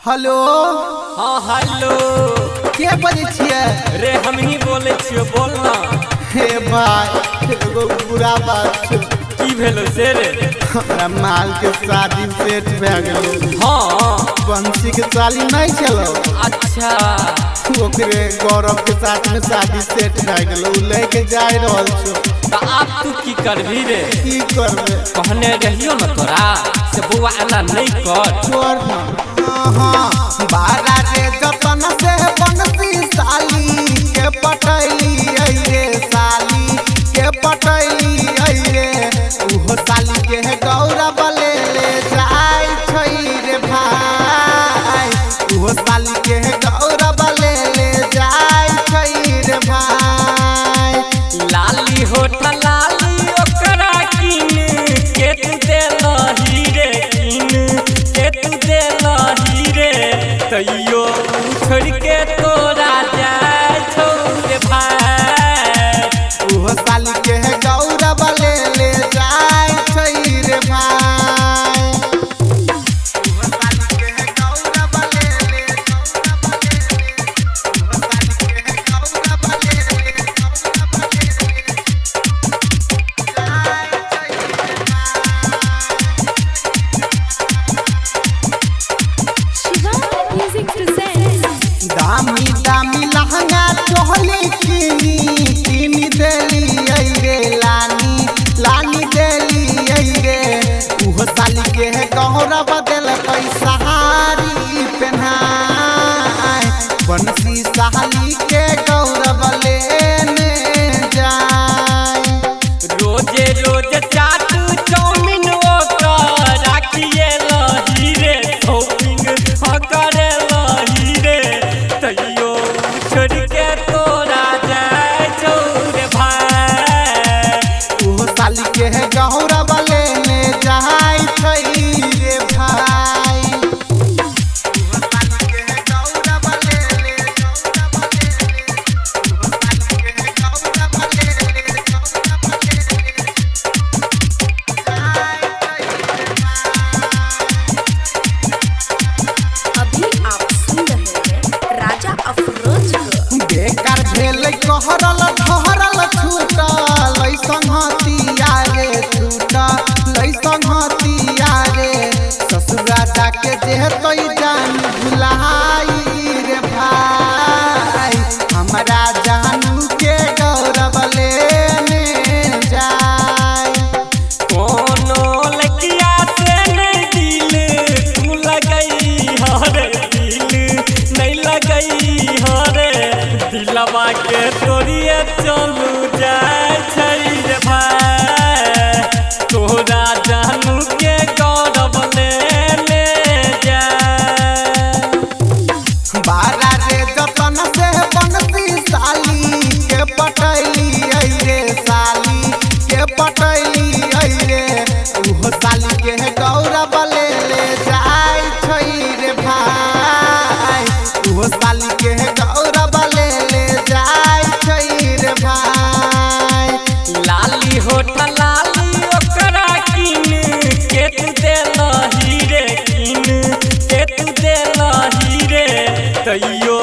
Hello. हाँ hello. के बजे छिए? रे हम ही बोले छियो, बोलना। हे भाई एगो बुरा बात छै। की भेलो से रे? हमरा माल के शादी सेट भए गेलो। हाँ बंसी के साली नहीं चलो। अच्छा ओकरे गौरव के साथ में शादी सेट भए गेलो, लेके जाय रहल छो। तो आप तू की करबी रे? की करबे? कहने रहियो न तोरा से बुआ एना नहीं कर। छोड़ ना। हां बारा रे जतन से बंसी साली के पटैली रे, साली के पटैली रे। उहो साली के गौरव ले ले जाय छै रे भाई। उहो साली के गौरव ले ले जाय छै रे भाई। लाली होठ लाली ओकरा किन के तू देलही रे, किन के तू देलही रे। तैयो छोड़ के तोरा जाय छौ रे भाई। उहो साली के गौरव ले ले जाय छै रे भाई। उहो साली के गौरव ले ले, उहो साली के गौरव ले ले, Music presents दामी दामी लहंगा चोली किनी देली रे, लानी लानी देली रे। उहो साली के गौरव देल पैसा हारी पहनाय। बंसी साली के गौरव लेने जाय। रोजे रोज चाट चाउमीन ओकर राखिए लही रे, शॉपिंग करे लही रे। तैयो छोड़ के तोरा जाय छौ रे भाई। उहो साली के गौरव लेने जाय छै रे भाई। उहो साली के गौरव ले ले, उहो साली के गौरव ले ले, अभी आप सुन रहे हैं राजा अफरोज को। बेकार भेल कहरल ठहरल छूटल संहतिया रे, छूटल संहतिया रे। ससुरा जाके जेतै जान भुलाई रे भाई। हमरा जानू के गौरव लेने जाय। कोनो लकिया से नहीं दिल तू लगई हरे, दिल नहीं लगई हरे। दिलवा के तोरिए चलू जाय छै रे भाई। तोरा जानू के गौरव लेने जाय। बारा रे जतन से बंसी साली के पटैली रे, साली के पटैली रे। उहो साली के गौरव ले ले जाय छै रे भाई। उहो साली के गौरव ले ले जाय छै रे भाई। लाली होठ लाली ओकरा किन के तू देलही रे, किन के तू देलही रे। तैयो